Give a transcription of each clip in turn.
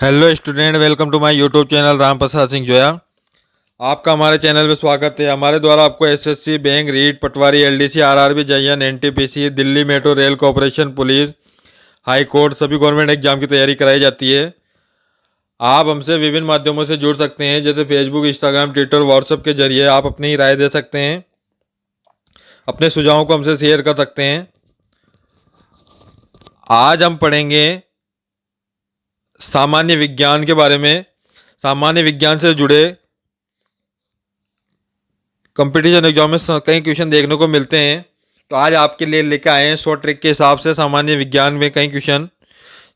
Hello student, welcome to my YouTube channel Ram Prasad Singh Joya. आपका हमारे channel में स्वागत है। हमारे द्वारा आपको SSC, bank, REET, patwari, LDC, RRB, JEN, NTPC, Delhi metro rail corporation, police, high court सभी गवर्नमेंट एग्जाम की तैयारी कराई जाती है। आप हमसे विभिन्न माध्यमों से जुड़ सकते हैं, जैसे फेसबुक, इंस्टाग्राम, ट्विटर, व्हाट्सएप के जरिए आप अपनी राय दे सकते हैं, अपने सुझावों को हमसे शेयर कर सकते हैं। आज हम पढ़ेंगे सामान्य विज्ञान के बारे में। सामान्य विज्ञान से जुड़े कंपटीशन एग्जाम में कई क्वेश्चन देखने को मिलते हैं, तो आज आपके लिए लेकर आए हैं शॉर्ट ट्रिक के हिसाब से सामान्य विज्ञान में कई क्वेश्चन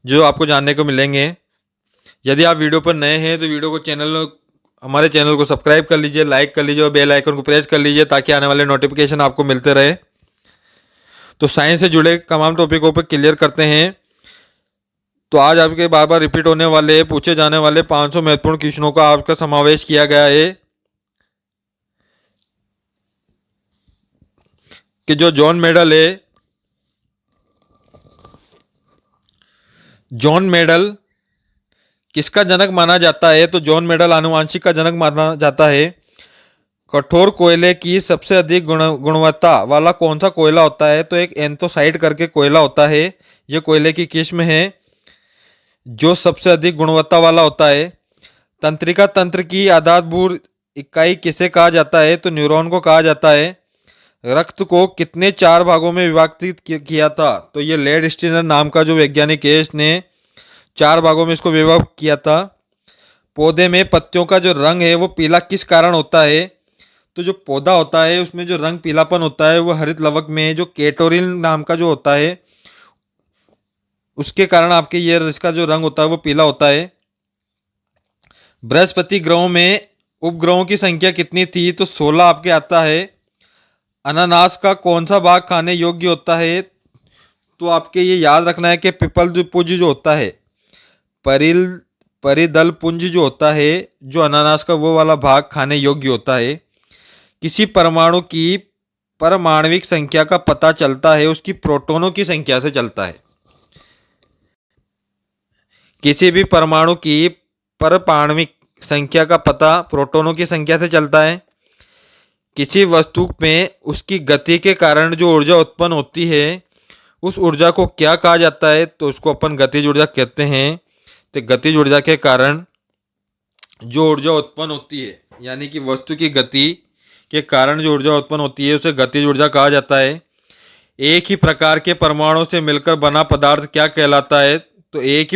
जो आपको जानने को मिलेंगे। यदि आप वीडियो पर नए हैं तो वीडियो को हमारे चैनल को सब्सक्राइब कर लीजिए, लाइक कर लीजिए और बेल आइकन को प्रेस कर लीजिए ताकि आने वाले नोटिफिकेशन आपको मिलते रहे। तो साइंस से जुड़े तमाम टॉपिकों पर क्लियर करते हैं। तो आज आपके बार बार रिपीट होने वाले, पूछे जाने वाले 500 महत्वपूर्ण क्वेश्चनों का आपका समावेश किया गया है कि जो जॉन मेडल किसका जनक माना जाता है। तो जॉन मेडल आनुवांशिक का जनक माना जाता है। कठोर कोयले की सबसे अधिक गुणवत्ता वाला कौन सा कोयला होता है। तो एक एंथोसाइट करके कोयला होता है, यह कोयले की किस्म है जो सबसे अधिक गुणवत्ता वाला होता है। तंत्रिका तंत्र की आधारभूत इकाई किसे कहा जाता है। तो न्यूरॉन को कहा जाता है। रक्त को कितने 4 भागों में विभाजित किया था। तो ये लेड स्टीनर नाम का जो वैज्ञानिक है, इसने 4 भागों में इसको विभाजित किया था। पौधे में पत्तियों का जो रंग है वो पीला किस कारण होता है। तो जो पौधा होता है उसमें जो रंग पीलापन होता है वो हरित लवक में जो केटोरिन नाम का जो होता है उसके कारण आपके ये इसका जो रंग होता है वो पीला होता है। बृहस्पति ग्रहों में उपग्रहों की संख्या कितनी थी। तो 16 आपके आता है। अनानास का कौन सा भाग खाने योग्य होता है। तो आपके ये याद रखना है कि पिपल पुंज जो होता है, परिल परिदल पुंज जो होता है, जो अनानास का वो वाला भाग खाने योग्य होता है। किसी परमाणु की परमाणविक संख्या का पता चलता है उसकी प्रोटॉनों की संख्या से चलता है। किसी भी परमाणु की परमाणविक संख्या का पता प्रोटॉनों की संख्या से चलता है। किसी वस्तु में उसकी गति के कारण जो ऊर्जा उत्पन्न होती है उस ऊर्जा को क्या कहा जाता है। तो उसको अपन गतिज ऊर्जा कहते हैं। तो गतिज ऊर्जा के कारण जो ऊर्जा उत्पन्न होती है, यानी कि वस्तु की गति के कारण जो ऊर्जा उत्पन्न होती है उसे गतिज ऊर्जा कहा जाता है। एक ही प्रकार के परमाणु से मिलकर बना पदार्थ क्या कहलाता है। तो एक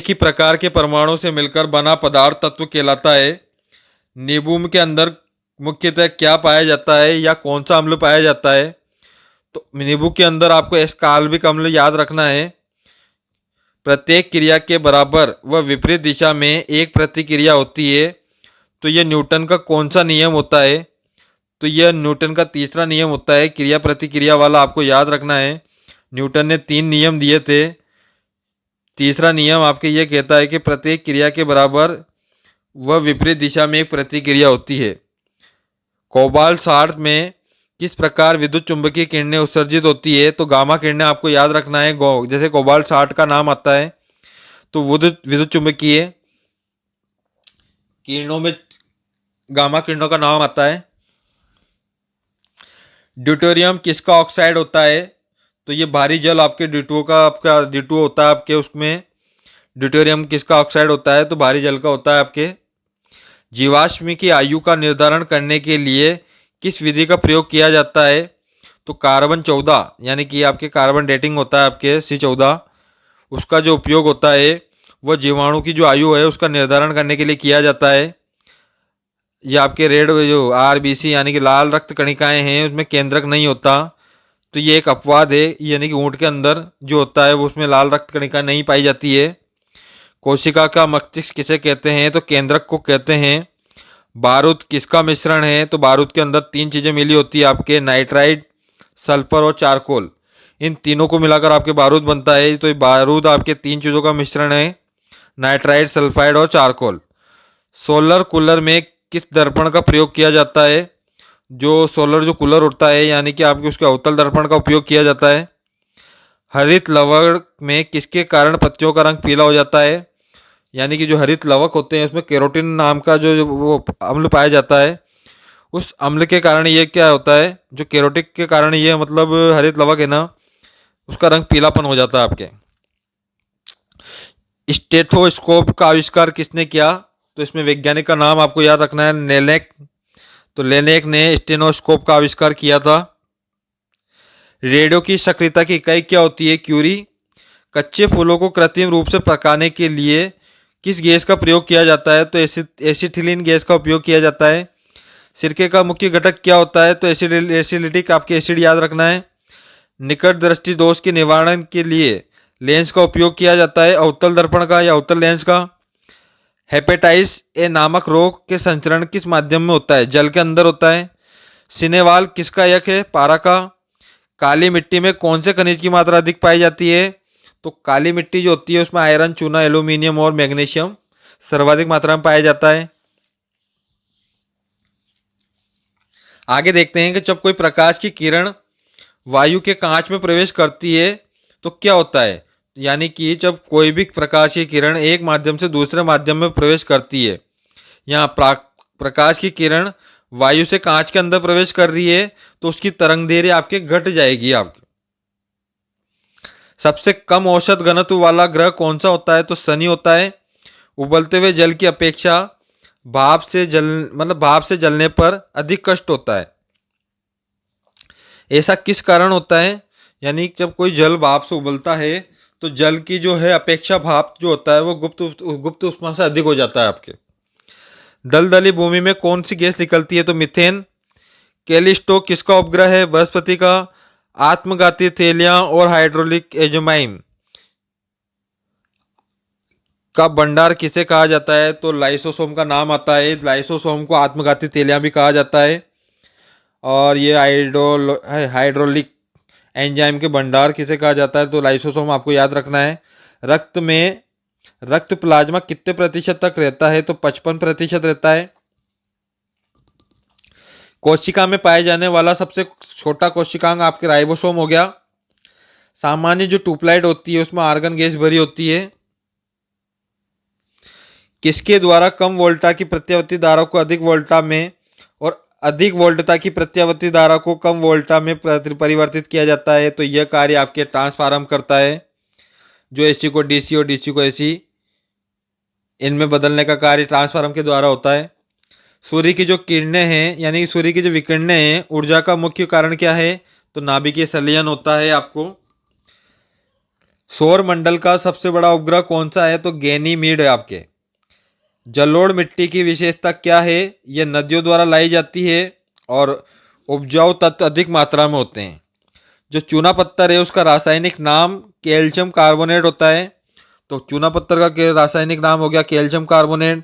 ही प्रकार के परमाणु से मिलकर बना पदार्थ तत्व कहलाता है। नींबू के अंदर मुख्यतः क्या पाया जाता है या कौन सा अम्ल पाया जाता है। तो नींबू के अंदर आपको एस्कार्बिक अम्ल याद रखना है। प्रत्येक क्रिया के बराबर व विपरीत दिशा में एक प्रतिक्रिया होती है। तो यह न्यूटन का कौन सा नियम होता है। तो यह न्यूटन का तीसरा नियम होता है, क्रिया प्रतिक्रिया वाला आपको याद रखना है। न्यूटन ने 3 नियम दिए थे। तीसरा नियम आपके ये कहता है कि प्रत्येक क्रिया के बराबर वह विपरीत दिशा में एक प्रतिक्रिया होती है। कोबाल्ट 60 में किस प्रकार विद्युत चुंबकीय किरणें उत्सर्जित होती है। तो गामा किरणें आपको याद रखना है। जैसे कोबाल्ट 60 का नाम आता है तो विद्युत चुंबकीय किरणों में गामा किरणों का नाम आता है। ड्यूटेरियम किसका ऑक्साइड होता है। तो ये भारी जल आपके आपका ड्यूटो होता है आपके, उसमें ड्यूटेरियम किसका ऑक्साइड होता है। तो भारी जल का होता है आपके। जीवाश्म की आयु का निर्धारण करने के लिए किस विधि का प्रयोग किया जाता है। तो कार्बन 14 यानी कि आपके कार्बन डेटिंग होता है आपके C14, उसका जो उपयोग होता है वह जीवाणु की जो आयु है उसका निर्धारण करने के लिए किया जाता है। ये आपके रेड जो RBC यानी कि लाल रक्त कणिकाएं हैं उसमें केंद्रक नहीं होता। तो ये एक अपवाद है, यानी कि ऊँट के अंदर जो होता है वो उसमें लाल रक्त कणिका नहीं पाई जाती है। कोशिका का मस्तिष्क किसे कहते हैं। तो केंद्रक को कहते हैं। बारूद किसका मिश्रण है। तो बारूद के अंदर 3 चीज़ें मिली होती है आपके, नाइट्राइड, सल्फर और चारकोल। इन तीनों को मिलाकर आपके बारूद बनता है। तो ये बारूद आपके 3 चीज़ों का मिश्रण है, नाइट्राइड, सल्फाइड और चारकोल। सोलर कूलर में किस दर्पण का प्रयोग किया जाता है। जो सोलर जो कूलर होता है यानी कि आपके उसके अवतल दर्पण का उपयोग किया जाता है। हरित लवण में किसके कारण पत्तियों का रंग पीला हो जाता है? यानी कि जो हरित लवक होते हैं उसमें केरोटिन नाम का जो वो अम्ल पाया जाता है, उस अम्ल के कारण ये क्या होता है, जो केरोटिक के कारण ये मतलब हरित लवक है ना, उसका रंग पीलापन हो जाता है आपके। स्टेथोस्कोप का आविष्कार किसने किया? तो इसमें वैज्ञानिक का नाम आपको याद रखना है, लेनेक। तो लेनेक ने स्टेनोस्कोप का आविष्कार किया था। रेडियो की सक्रियता की इकाई क्या होती है? क्यूरी। कच्चे फूलों को कृत्रिम रूप से पकाने के लिए किस गैस का प्रयोग किया जाता है? तो एसिथिलीन गैस का उपयोग किया जाता है। सिरके का मुख्य घटक क्या होता है? तो एसिडिक आपके एसिड याद रखना है। निकट दृष्टि दोष के निवारण के लिए लेंस का उपयोग किया जाता है, अवतल दर्पण का या अवतल लेंस का। हेपेटाइटिस ए नामक रोग के संचरण किस माध्यम में होता है? जल के अंदर होता है। सिनेवाल किसका यक है? पारा का। काली मिट्टी में कौन से खनिज की मात्रा अधिक पाई जाती है? तो काली मिट्टी जो होती है उसमें आयरन, चूना, एल्यूमिनियम और मैग्नीशियम सर्वाधिक मात्रा में पाया जाता है। आगे देखते हैं कि जब कोई प्रकाश की किरण वायु के कांच में प्रवेश करती है तो क्या होता है? यानी कि जब कोई भी प्रकाश की किरण एक माध्यम से दूसरे माध्यम में प्रवेश करती है, यहाँ प्रकाश की किरण वायु से कांच के अंदर प्रवेश कर रही है तो उसकी तरंग दैर्ध्य आपके घट जाएगी आपकी। सबसे कम औसत घनत्व वाला ग्रह कौन सा होता है? तो शनि होता है। उबलते हुए जल की अपेक्षा भाप से जलने पर अधिक कष्ट होता है। ऐसा किस कारण होता है? यानी जब कोई जल भाप से उबलता है तो जल की जो है अपेक्षा भाप जो होता है वो गुप्त उष्मा से अधिक हो जाता है आपके। दलदली भूमि में कौन सी गैस निकलती है? तो मीथेन। कैलिस्टो किसका उपग्रह है? बृहस्पति का। आत्मघाती थैलियां और हाइड्रोलिक एंजाइम का भंडार किसे कहा जाता है? तो लाइसोसोम का नाम आता है। लाइसोसोम को आत्मघाती थैलियां भी कहा जाता है। और ये हाइड्रोलिक एंजाइम के भंडार किसे कहा जाता है? तो लाइसोसोम आपको याद रखना है। रक्त में रक्त प्लाज्मा कितने प्रतिशत तक रहता है? तो 55% रहता है। कोशिका में पाए जाने वाला सबसे छोटा कोशिकांग आपके राइबोसोम हो गया। सामान्य जो ट्यूबलाइट होती है उसमें आर्गन गैस भरी होती है। किसके द्वारा कम वोल्टा की प्रत्यावर्ती धारा को अधिक वोल्टा में और अधिक वोल्टता की प्रत्यावर्ती धारा को कम वोल्टा में परिवर्तित किया जाता है? तो यह कार्य आपके ट्रांसफार्मर करता है, जो एसी को डीसी और डीसी को एसी इनमें बदलने का कार्य ट्रांसफार्मर के द्वारा होता है। सूर्य की जो किरणें हैं यानी कि सूर्य की जो विकिरणें हैं, ऊर्जा का मुख्य कारण क्या है? तो नाभिकीय संलयन होता है आपको। सौर मंडल का सबसे बड़ा उपग्रह कौन सा है? तो गैनीमीड है आपके। जलोढ़ मिट्टी की विशेषता क्या है? यह नदियों द्वारा लाई जाती है और उपजाऊ तत्व अधिक मात्रा में होते हैं। जो चूना पत्थर है उसका रासायनिक नाम कैल्शियम कार्बोनेट होता है। तो चूना पत्थर का रासायनिक नाम हो गया कैल्शियम कार्बोनेट।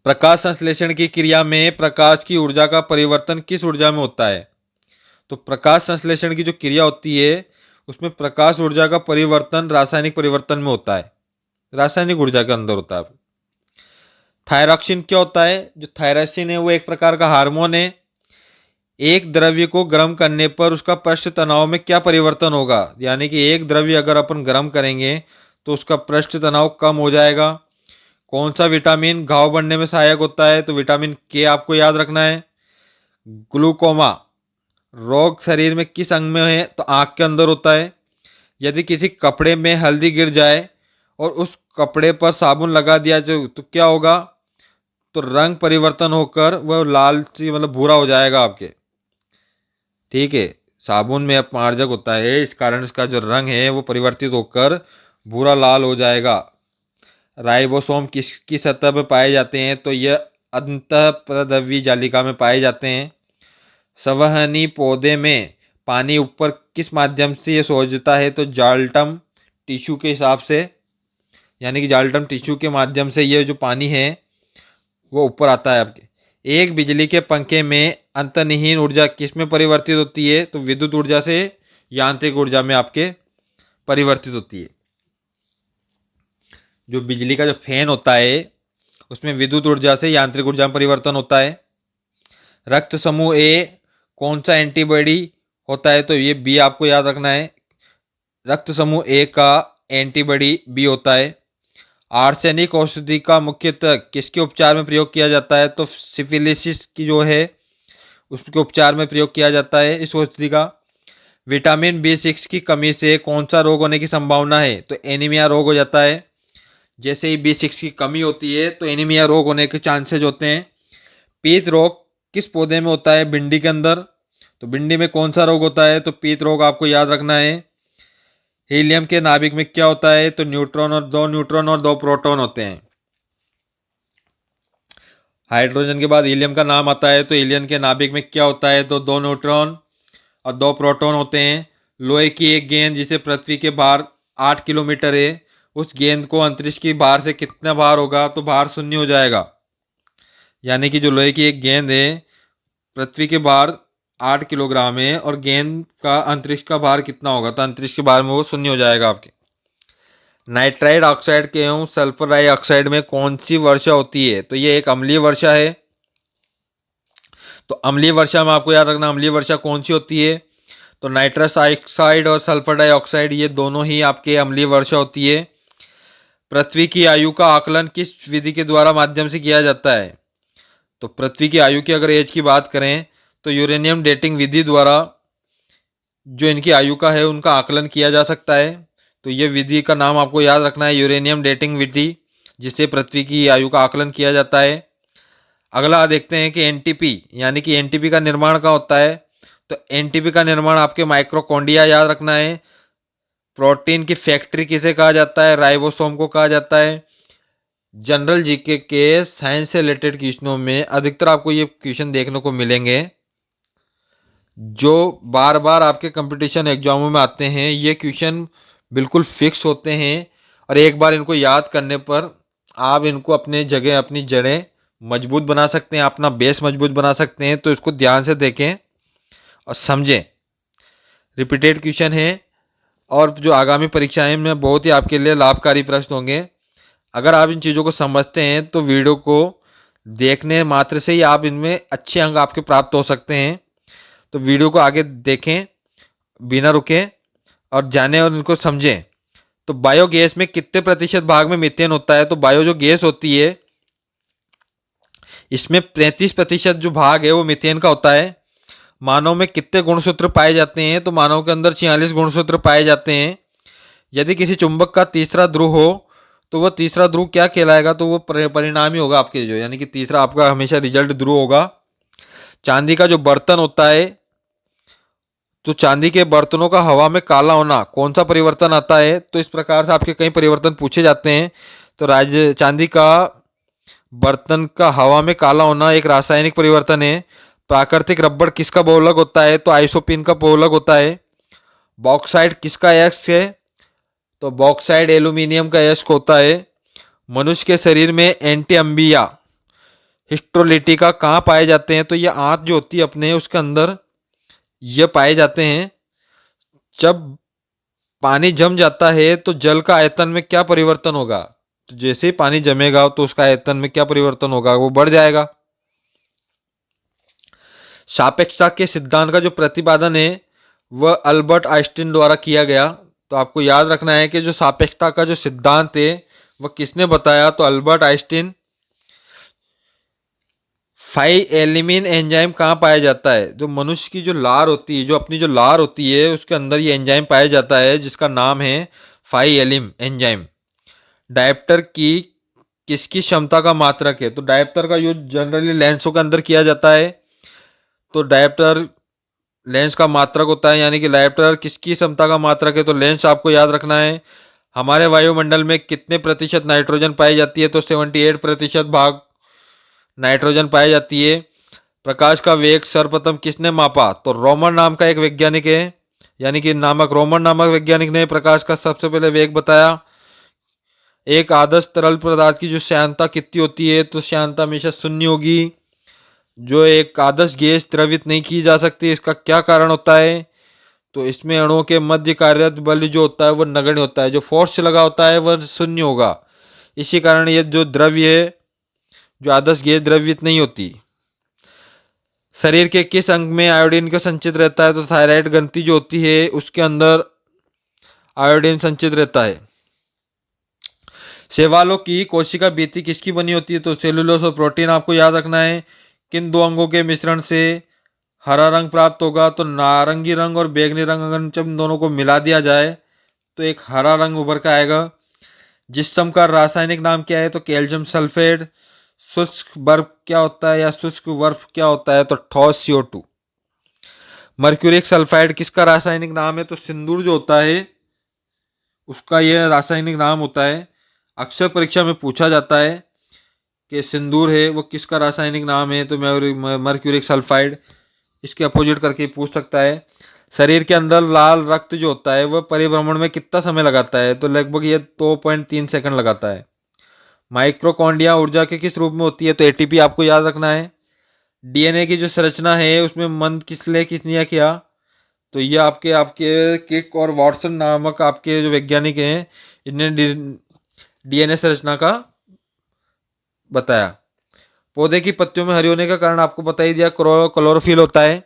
प्रकाश संश्लेषण की क्रिया में प्रकाश की ऊर्जा का परिवर्तन किस ऊर्जा में होता है? तो प्रकाश संश्लेषण की जो क्रिया होती है उसमें प्रकाश ऊर्जा का परिवर्तन रासायनिक परिवर्तन में होता है, रासायनिक ऊर्जा के अंदर होता है। थायरॉक्सिन क्या होता है? जो थायरॉक्सिन है वो एक प्रकार का हार्मोन है। एक द्रव्य को गर्म करने पर उसका पृष्ठ तनाव में क्या परिवर्तन होगा? यानी कि एक द्रव्य अगर अपन गर्म करेंगे तो उसका पृष्ठ तनाव कम हो जाएगा। कौन सा विटामिन घाव बढ़ने में सहायक होता है? तो विटामिन के आपको याद रखना है। ग्लूकोमा रोग शरीर में किस अंग में है? तो आंख के अंदर होता है। यदि किसी कपड़े में हल्दी गिर जाए और उस कपड़े पर साबुन लगा दिया जाए तो क्या होगा? तो रंग परिवर्तन होकर वह लाल सी मतलब भूरा हो जाएगा आपके। ठीक है, साबुन में अपमार्जक होता है, इस कारण इसका जो रंग है वो परिवर्तित होकर भूरा लाल हो जाएगा। राइबोसोम किसकी सतह पर पाए जाते हैं? तो यह अंतःप्रद्रवी जालिका में पाए जाते हैं। संवहनी पौधे में पानी ऊपर किस माध्यम से ये सोचता है? तो जाल्टम टिश्यू के हिसाब से, यानी कि जाल्टम टिश्यू के माध्यम से ये जो पानी है वो ऊपर आता है आपके। एक बिजली के पंखे में अंतर्निहित ऊर्जा किस में परिवर्तित होती है? तो विद्युत ऊर्जा से यांत्रिक ऊर्जा में आपके परिवर्तित होती है। जो बिजली का जो फैन होता है उसमें विद्युत ऊर्जा से यांत्रिक ऊर्जा में परिवर्तन होता है। रक्त समूह ए कौन सा एंटीबॉडी होता है? तो ये बी आपको याद रखना है। रक्त समूह ए का एंटीबॉडी बी होता है। आर्सेनिक औषधि का मुख्यतः किसके उपचार में प्रयोग किया जाता है? तो सिफिलिसिस की जो है उसके उपचार में प्रयोग किया जाता है इस औषधि का। विटामिन B6 की कमी से कौन सा रोग होने की संभावना है? तो एनीमिया रोग हो जाता है। जैसे ही B6 की कमी होती है तो एनीमिया रोग होने के चांसेज होते हैं। पीत रोग किस पौधे में होता है? भिंडी के अंदर। तो भिंडी में कौन सा रोग होता है? तो पीत रोग आपको याद रखना है। हीलियम के नाभिक में क्या होता है? तो न्यूट्रॉन और दो प्रोटॉन होते हैं। हाइड्रोजन के बाद हीलियम का नाम आता है, तो हीलियम के नाभिक में क्या होता है? तो दो न्यूट्रॉन और दो प्रोटॉन होते हैं। लोहे की एक गेंद जिसे पृथ्वी के भार 8 किलोमीटर है, उस गेंद को अंतरिक्ष की भार से कितना भार होगा? तो भार शून्य हो जाएगा। यानी कि जो लोहे की एक गेंद है, पृथ्वी के भार 8 किलोग्राम है और गेंद का अंतरिक्ष का भार कितना होगा? तो अंतरिक्ष के भार में वो शून्य हो जाएगा आपके। नाइट्राइड ऑक्साइड के एवं सल्फर डाइऑक्साइड में कौन सी वर्षा होती है? तो ये एक अम्लीय वर्षा है। तो अम्लीय वर्षा में आपको याद रखना, अम्लीय वर्षा कौन सी होती है? तो नाइट्रस ऑक्साइड और सल्फर डाइऑक्साइड ये दोनों ही आपके अम्लीय वर्षा होती है। पृथ्वी की आयु का आकलन किस विधि के द्वारा माध्यम से किया जाता है? तो पृथ्वी की आयु की अगर एज की बात करें तो यूरेनियम डेटिंग विधि द्वारा जो इनकी आयु का है उनका आकलन किया जा सकता है। तो ये विधि का नाम आपको याद रखना है, यूरेनियम डेटिंग विधि, जिससे पृथ्वी की आयु का आकलन किया जाता है। अगला देखते हैं कि एनटीपी यानी कि एनटीपी का निर्माण कहाँ होता है? तो एनटीपी का निर्माण आपके माइक्रोकॉन्ड्रिया याद रखना है। प्रोटीन की फैक्ट्री किसे कहा जाता है? राइबोसोम को कहा जाता है। जनरल जीके के साइंस से रिलेटेड क्वेश्चनों में अधिकतर आपको ये क्वेश्चन देखने को मिलेंगे जो बार बार आपके कंपटीशन एग्जामों में आते हैं। ये क्वेश्चन बिल्कुल फिक्स होते हैं और एक बार इनको याद करने पर आप इनको अपने जगह अपनी जड़ें मजबूत बना सकते हैं, अपना बेस मजबूत बना सकते हैं। तो इसको ध्यान से देखें और समझें। रिपीटेड क्वेश्चन है और जो आगामी परीक्षाएं में बहुत ही आपके लिए लाभकारी प्रश्न होंगे। अगर आप इन चीज़ों को समझते हैं तो वीडियो को देखने मात्र से ही आप इनमें अच्छे अंक आपके प्राप्त हो सकते हैं। तो वीडियो को आगे देखें बिना रुके और जानें और इनको समझें। तो बायोगैस में कितने प्रतिशत भाग में मीथेन होता है? तो बायो जो गैस होती है इसमें 35% जो भाग है वो मीथेन का होता है। मानव में कितने गुणसूत्र पाए जाते हैं? तो मानव के अंदर 46 गुणसूत्र पाए जाते हैं। यदि किसी चुंबक का तीसरा ध्रुव हो तो वह तीसरा ध्रुव क्या कहलाएगा? तो वो परिणामी होगा आपके, जो यानी कि तीसरा आपका हमेशा रिजल्ट ध्रुव होगा। चांदी का जो बर्तन होता है, तो चांदी के बर्तनों का हवा में काला होना कौन सा परिवर्तन आता है? तो इस प्रकार से आपके कई परिवर्तन पूछे जाते हैं। तो चांदी का बर्तन का हवा में काला होना एक रासायनिक परिवर्तन है। प्राकृतिक रबड़ किसका बहुलक होता है? तो आइसोपिन का बहुलक होता है। बॉक्साइड किसका अयस्क है? तो बॉक्साइड एल्यूमिनियम का अयस्क होता है। मनुष्य के शरीर में एंटी अम्बिया हिस्टोलिटिका कहाँ पाए जाते हैं? तो ये आंत जो होती है अपने उसके अंदर ये पाए जाते हैं। जब पानी जम जाता है तो जल का आयतन में क्या परिवर्तन होगा? तो जैसे ही पानी जमेगा तो उसका आयतन में क्या परिवर्तन होगा? वो बढ़ जाएगा। सापेक्षता के सिद्धांत का जो प्रतिपादन है वह अल्बर्ट आइंस्टीन द्वारा किया गया। तो आपको याद रखना है कि जो सापेक्षता का जो सिद्धांत है वह किसने बताया? तो अल्बर्ट आइंस्टीन। 5 एलिमिन एंजाइम कहाँ पाया जाता है? जो मनुष्य की जो लार होती है, जो अपनी जो लार होती है उसके अंदर ये एंजाइम पाया जाता है जिसका नाम है 5 एलिम एंजाइम। डायप्टर की किसकी क्षमता का मात्रक है? तो डायप्टर का यूज जनरली लेंसों के अंदर किया जाता है। तो डायप्टर लेंस का मात्रक होता है, यानी कि डायप्टर किसकी क्षमता का मात्रक है? तो लेंस आपको याद रखना है। हमारे वायुमंडल में कितने प्रतिशत नाइट्रोजन पाई जाती है? तो 78% भाग नाइट्रोजन पाई जाती है। प्रकाश का वेग सर्वप्रथम किसने मापा? तो रोमन नाम का एक वैज्ञानिक है, यानी कि रोमन नामक वैज्ञानिक ने प्रकाश का सबसे पहले वेग बताया। एक आदर्श तरल पदार्थ की जो श्यानता कितनी होती है? तो श्यानता हमेशा शून्य होगी। जो एक आदर्श गैस द्रवित नहीं की जा सकती, इसका क्या कारण होता है? तो इसमें अणुओं के मध्य कार्यरत बल जो होता है वह नगण्य होता है, जो फोर्स लगा होता है वह शून्य होगा। इसी कारण ये जो द्रव्य है, जो आदर्श गैस द्रवित नहीं होती। शरीर के किस अंग में आयोडीन का संचित रहता है? तो थायराइड ग्रंथि जो होती है उसके अंदर आयोडीन संचित रहता है। शैवालों की कोशिका भित्ति किसकी बनी होती है? तो सेलुलोज और प्रोटीन आपको याद रखना है। किन दो अंगों के मिश्रण से हरा रंग प्राप्त होगा? तो नारंगी रंग और बैंगनी रंग, अगर जब इन दोनों को मिला दिया जाए तो एक हरा रंग उभर कर आएगा। जिप्सम का रासायनिक नाम क्या है? तो कैल्शियम सल्फेट। शुष्क बर्फ क्या होता है या शुष्क बर्फ क्या होता है? तो ठोस CO2। मर्क्यूरिक सल्फाइड किसका रासायनिक नाम है? तो सिंदूर जो होता है उसका यह रासायनिक नाम होता है। अक्सर परीक्षा में पूछा जाता है कि सिंदूर है वो किसका रासायनिक नाम है? तो मर्क्यूरिक सल्फाइड। इसके अपोजिट करके पूछ सकता है। शरीर के अंदर लाल रक्त जो होता है वह परिभ्रमण में कितना समय लगाता है? तो लगभग ये 2.3 सेकंड लगाता है। माइक्रोकॉन्ड्रिया ऊर्जा के किस रूप में होती है? तो ATP आपको याद रखना है। DNA की जो संरचना है उसमें मंद किसने किया? तो ये आपके आपके किक और वॉटसन नामक आपके जो वैज्ञानिक हैं इन्हें DNA संरचना का बताया। पौधे की पत्तियों में हरी होने का कारण आपको बता ही दिया, क्लोरोफिल होता है।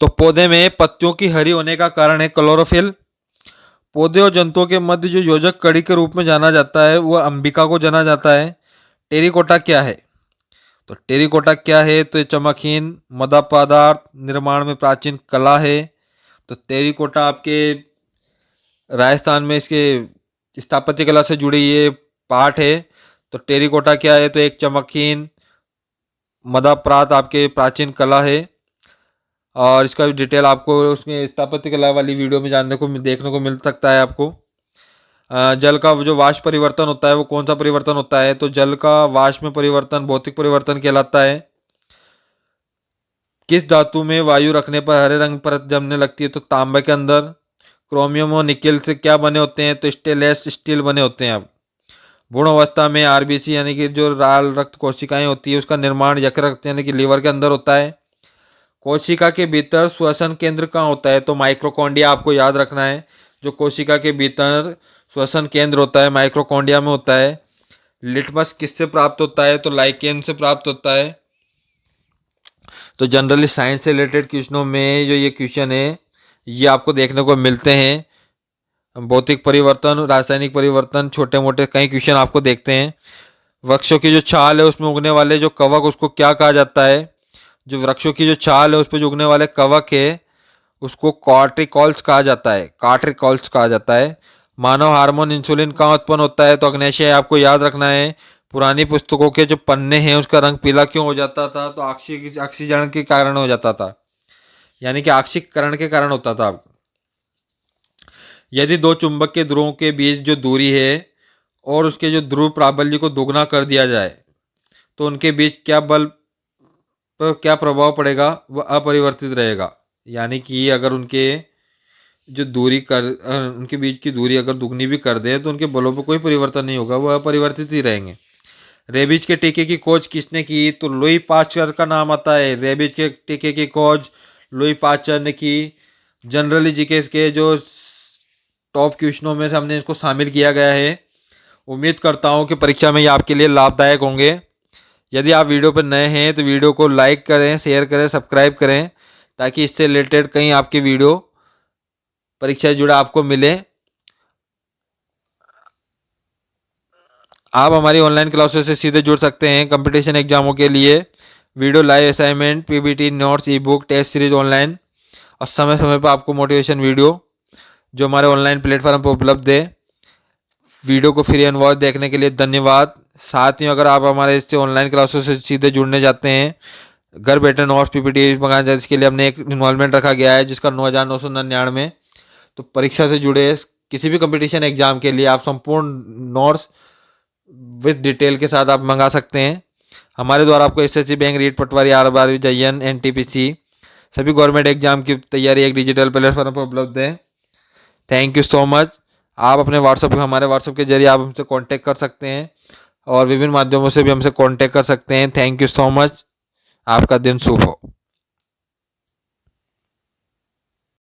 तो पौधे में पत्तियों की हरी होने का कारण है क्लोरोफिल। पौधे और जंतुओं के मध्य जो योजक कड़ी के रूप में जाना जाता है वह अंबिका को जाना जाता है। टेरिकोटा क्या है? तो टेरिकोटा क्या है? तो ये चमकहीन मदा पदार्थ निर्माण में प्राचीन कला है। तो टेरिकोटा आपके राजस्थान में इसके स्थापत्य कला से जुड़ी ये पार्ट है। तो टेरिकोटा क्या है? तो एक चमकहीन मदाप्रात आपके प्राचीन कला है। और इसका भी डिटेल आपको उसमें स्थापत्य कला वाली वीडियो में देखने को मिल सकता है आपको। जल का जो वाष्प परिवर्तन होता है वो कौन सा परिवर्तन होता है? तो जल का वाष्प में परिवर्तन भौतिक परिवर्तन कहलाता है। किस धातु में वायु रखने पर हरे रंग परत जमने लगती है? तो तांबे के अंदर। क्रोमियम और निकेल से क्या बने होते हैं? तो स्टेनलेस स्टील बने होते हैं। अब भ्रूण अवस्था में RBC यानी कि जो लाल रक्त कोशिकाएं होती है उसका निर्माण यकृत यानी कि लीवर के अंदर होता है। कोशिका के भीतर श्वसन केंद्र कहाँ होता है? तो माइक्रोकॉन्ड्रिया आपको याद रखना है। जो कोशिका के भीतर श्वसन केंद्र होता है माइक्रोकॉन्ड्रिया में होता है। लिटमस किससे प्राप्त होता है? तो लाइकेन से प्राप्त होता है। तो जनरली साइंस से रिलेटेड क्वेश्चनों में जो ये क्वेश्चन है ये आपको देखने को मिलते हैं। भौतिक परिवर्तन, रासायनिक परिवर्तन, छोटे मोटे कई क्वेश्चन आपको देखते हैं। वृक्षों की जो छाल है उसमें उगने वाले जो कवक उसको क्या कहा जाता है? जो वृक्षों की जो छाल है उस पर जो उगने वाले कवक है उसको कार्टिकॉल्स कहा जाता है। कार्टिकॉल्स कहा जाता है। मानव हार्मोन इंसुलिन कहाँ उत्पन्न होता है? तो अग्नेशय आपको याद रखना है। पुरानी पुस्तकों के जो पन्ने हैं उसका रंग पीला क्यों हो जाता था? तो ऑक्सीजन के कारण हो जाता था, यानी कि ऑक्सीकरण के कारण होता था। यदि दो चुंबक के ध्रुवों के बीच जो दूरी है और उसके जो ध्रुव प्राबल्य को दोगुना कर दिया जाए तो उनके बीच क्या बल पर क्या प्रभाव पड़ेगा? वह अपरिवर्तित रहेगा। यानी कि अगर उनके बीच की दूरी अगर दुगनी भी कर दें तो उनके बलों पर कोई परिवर्तन नहीं होगा, वह अपरिवर्तित ही रहेंगे। रेबीज के टीके की खोज किसने की? तो लुई पास्चर का नाम आता है। रेबीज के टीके की खोज लुई पास्चर ने की। जनरली जीके के जो टॉप क्वेश्चनों में से हमने इसको शामिल किया गया है। उम्मीद करता हूँ कि परीक्षा में ये आपके लिए लाभदायक होंगे। यदि आप वीडियो पर नए हैं तो वीडियो को लाइक करें, शेयर करें, सब्सक्राइब करें ताकि इससे रिलेटेड कहीं आपकी वीडियो परीक्षा से जुड़ा आपको मिले। आप हमारी ऑनलाइन क्लासेस से सीधे जुड़ सकते हैं कंपटीशन एग्जामों के लिए। Video, live assignment, PPT, notes, ebook, test series online और समय समय पर आपको मोटिवेशन वीडियो जो हमारे ऑनलाइन प्लेटफॉर्म पर उपलब्ध है। वीडियो को फ्री एंड वॉच देखने के लिए धन्यवाद। साथ ही अगर आप हमारे इससे ऑनलाइन क्लासों से सीधे जुड़ने जाते हैं, घर बैठे नोट्स PPT मंगाने जाए, इसके लिए हमने एक इन्वॉल्वमेंट रखा गया है जिसका 9,999। तो परीक्षा से जुड़े किसी भी कंपटीशन एग्जाम के लिए आप संपूर्ण नोट्स विद डिटेल के साथ आप मंगा सकते हैं। हमारे द्वारा आपको SSC बैंक, रीट, पटवारी, RRB, JN, NTPC सभी गवर्नमेंट एग्जाम की तैयारी एक डिजिटल प्लेटफॉर्म पर उपलब्ध है। Thank you so much. आप अपने हमारे व्हाट्सएप के जरिए आप हमसे कांटेक्ट कर सकते हैं और विभिन्न माध्यमों से भी हमसे कांटेक्ट कर सकते हैं। Thank you so much. आपका दिन शुभ हो।